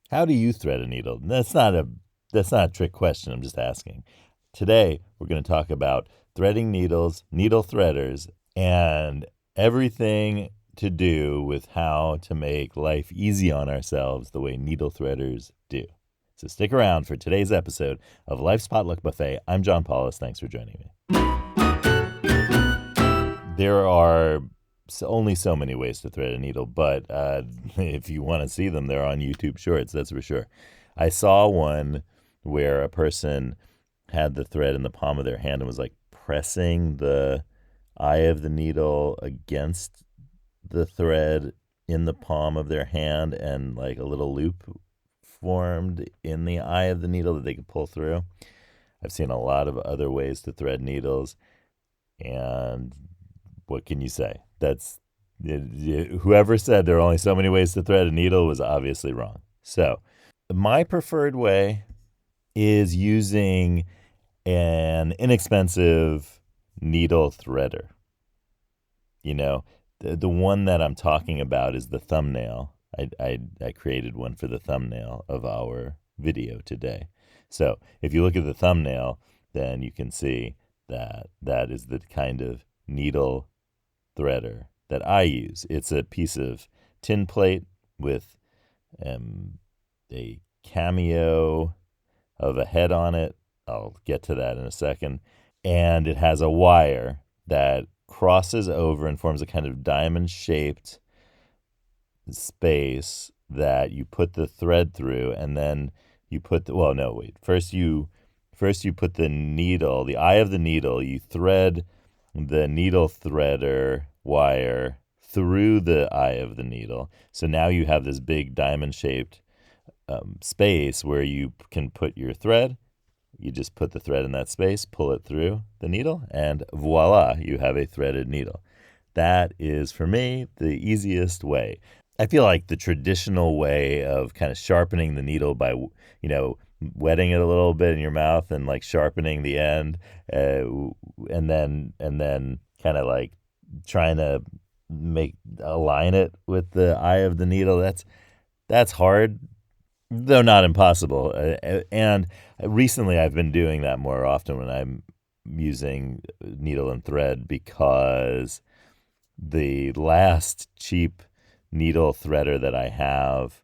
How do you thread a needle? That's not a trick question. I'm just asking. Today, we're going to talk about threading needles, needle threaders, and everything to do with how to make life easy on ourselves the way needle threaders do. So stick around for today's episode of Life's Potluck Buffet. I'm John Paulus. Thanks for joining me. There are only so many ways to thread a needle, but if you want to see them, they're on YouTube Shorts, that's for sure. I saw one where a person had the thread in the palm of their hand and was like pressing the eye of the needle against the thread in the palm of their hand, and like a little loop formed in the eye of the needle that they could pull through. I've seen a lot of other ways to thread needles, and what can you say? Whoever said there are only so many ways to thread a needle was obviously wrong. So, my preferred way is using an inexpensive needle threader. You know, the one that I'm talking about is the thumbnail. I created one for the thumbnail of our video today. So, if you look at the thumbnail, then you can see that that is the kind of needle threader that I use. It's a piece of tin plate with a cameo of a head on it. I'll get to that in a second. And it has a wire that crosses over and forms a kind of diamond shaped space that you put the thread through, and then you put the, well, no, wait. First you put the needle, the eye of the needle, you thread the needle threader wire through the eye of the needle. So now you have this big diamond shaped space where you can put your thread. You just put the thread in that space, pull it through the needle, and voila, you have a threaded needle. That is, for me, the easiest way. I feel like the traditional way of kind of sharpening the needle by, wetting it a little bit in your mouth and like sharpening the end, and then kind of like trying to align it with the eye of the needle. That's hard, though not impossible. And recently, I've been doing that more often when I'm using needle and thread, because the last cheap needle threader that I have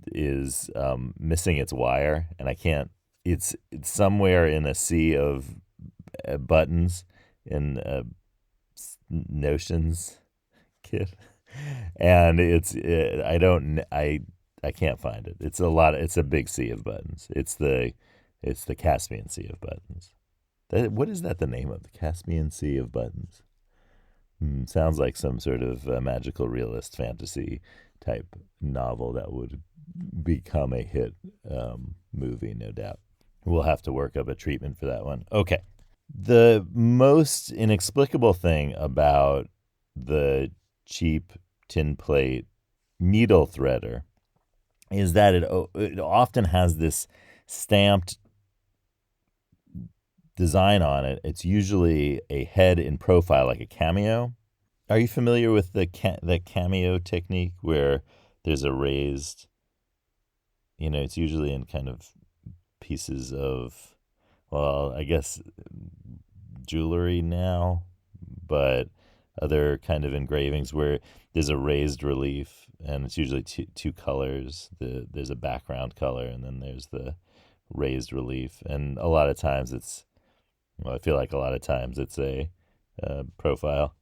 is missing its wire, and I can't. It's somewhere in a sea of buttons in Notions kit, and I can't find it. It's a big sea of buttons. It's the Caspian Sea of buttons. What is that the name of? The Caspian Sea of buttons. Sounds like some sort of magical realist fantasy type novel that would become a hit movie, no doubt. We'll have to work up a treatment for that one. Okay. The most inexplicable thing about the cheap tin plate needle threader is that it often has this stamped design on it. It's usually a head in profile, like a cameo. Are you familiar with the cameo technique, where there's a raised, it's usually in kind of pieces of, well, I guess jewelry now, but other kind of engravings where there's a raised relief, and it's usually two colors. There's a background color, and then there's the raised relief. And a lot of times I feel like a lot of times it's a profile.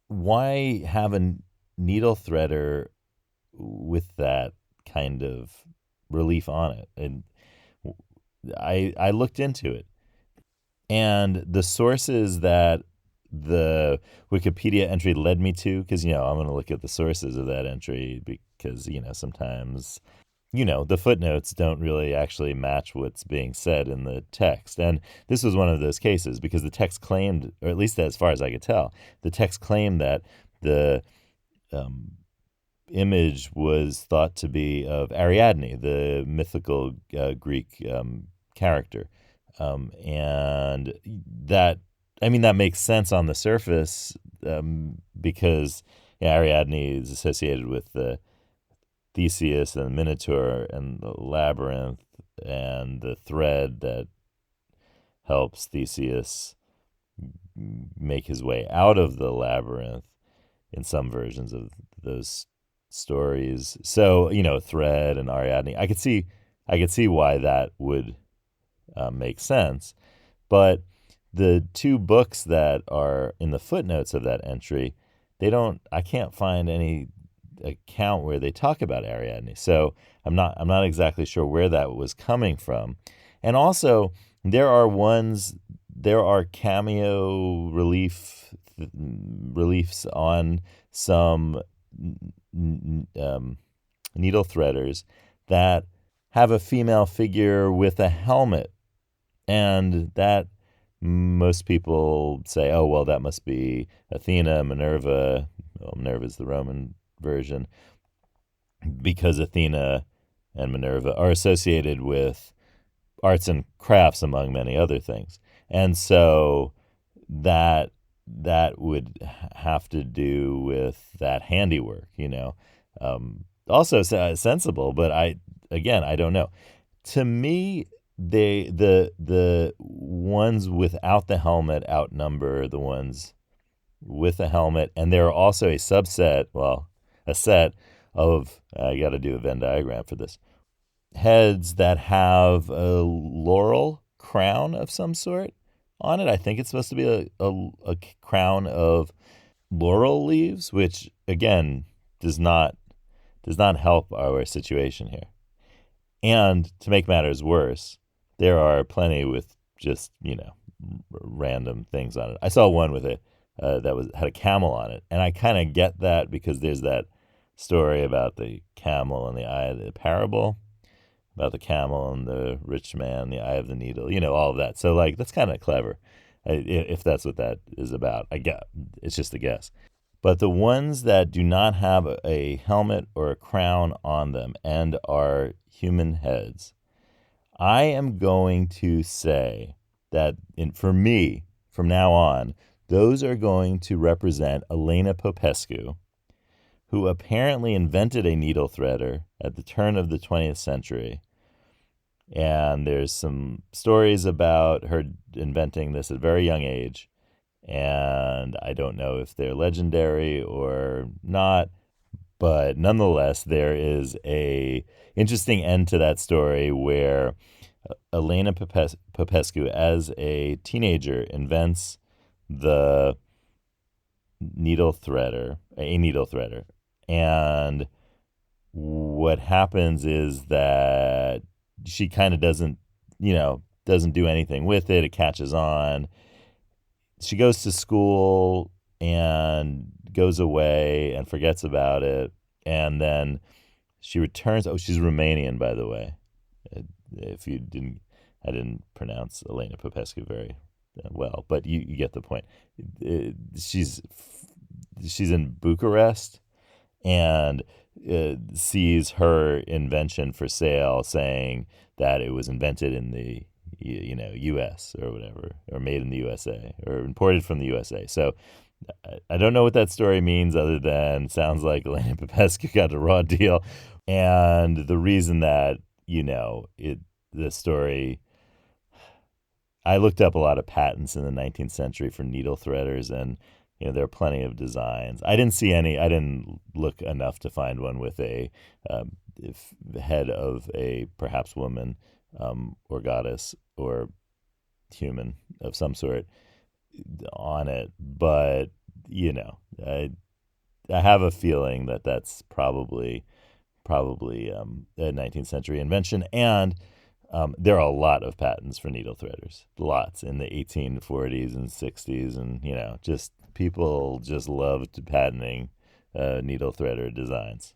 Why have a needle threader with that kind of relief on it? And I looked into it, and the sources that the Wikipedia entry led me to, because I'm going to look at the sources of that entry, because sometimes the footnotes don't really actually match what's being said in the text. And this was one of those cases, because the text claimed, or at least as far as I could tell, the text claimed that the image was thought to be of Ariadne, the mythical Greek character. And that makes sense on the surface, because Ariadne is associated with the Theseus and the Minotaur and the labyrinth and the thread that helps Theseus make his way out of the labyrinth in some versions of those stories. So, thread and Ariadne. I could see why that would make sense. But the two books that are in the footnotes of that entry, I can't find any account where they talk about Ariadne. So I'm not exactly sure where that was coming from. And also there are cameo reliefs on some needle threaders that have a female figure with a helmet, and that most people say, oh, well, that must be Athena, Minerva. Well, Minerva is the Roman version, because Athena and Minerva are associated with arts and crafts, among many other things. And so that would have to do with that handiwork, also sensible, but I don't know. To me, the ones without the helmet outnumber the ones with a helmet, and there are also a set of, I got to do a Venn diagram for this, heads that have a laurel crown of some sort on it. I think it's supposed to be a crown of laurel leaves, which again does not help our situation here. And to make matters worse, there are plenty with just random things on it. I saw one with it that had a camel on it, and I kind of get that because there's that story about the camel and the eye of the parable, about the camel and the rich man, the eye of the needle, all of that. So that's kind of clever, if that's what that is about. I get it's just a guess. But the ones that do not have a helmet or a crown on them and are human heads, I am going to say that for me, from now on, those are going to represent Elena Popescu, who apparently invented a needle threader at the turn of the 20th century. And there's some stories about her inventing this at a very young age. And I don't know if they're legendary or not, but nonetheless, there is a interesting end to that story where Elena Popescu, as a teenager, invents a needle threader. And what happens is that she kind of doesn't do anything with it. It catches on. She goes to school and goes away and forgets about it. And then she returns. Oh, she's Romanian, by the way. If you didn't, I didn't pronounce Elena Popescu very well, but you get the point. She's in Bucharest and sees her invention for sale, saying that it was invented in the U.S. or whatever, or made in the USA, or imported from the USA. So I don't know what that story means, other than sounds like Elena Popescu got a raw deal. And the reason that the story, I looked up a lot of patents in the 19th century for needle threaders, and there are plenty of designs. I didn't see any. I didn't look enough to find one with a head of a perhaps woman or goddess or human of some sort on it. But I have a feeling that that's probably a 19th century invention. And there are a lot of patents for needle threaders, lots in the 1840s and 60s, and just people just loved patenting needle threader designs.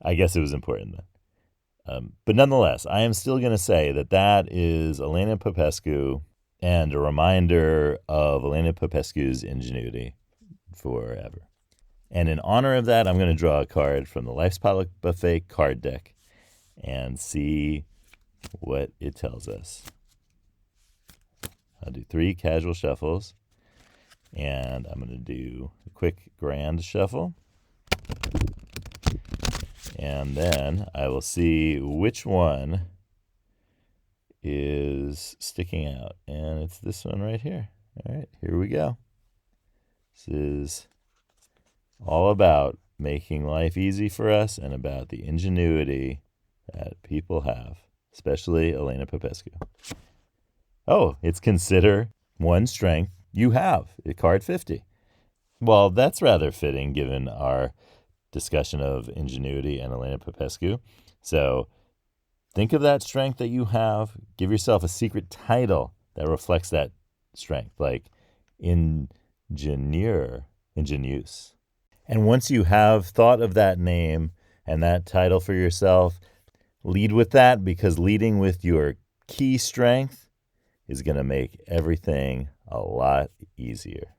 I guess it was important then. But nonetheless, I am still going to say that is Elena Popescu, and a reminder of Elena Popescu's ingenuity forever. And in honor of that, I'm going to draw a card from the Life's Potluck Buffet card deck and see what it tells us. I'll do 3 casual shuffles, and I'm going to do a quick grand shuffle. And then I will see which one is sticking out. And it's this one right here. All right, here we go. This is all about making life easy for us and about the ingenuity that people have, especially Elena Popescu. Oh, it's consider one strength you have, card 50. Well, that's rather fitting given our discussion of ingenuity and Elena Popescu. So think of that strength that you have. Give yourself a secret title that reflects that strength, like ingenieur, ingenious. And once you have thought of that name and that title for yourself, lead with that, because leading with your key strength is going to make everything a lot easier.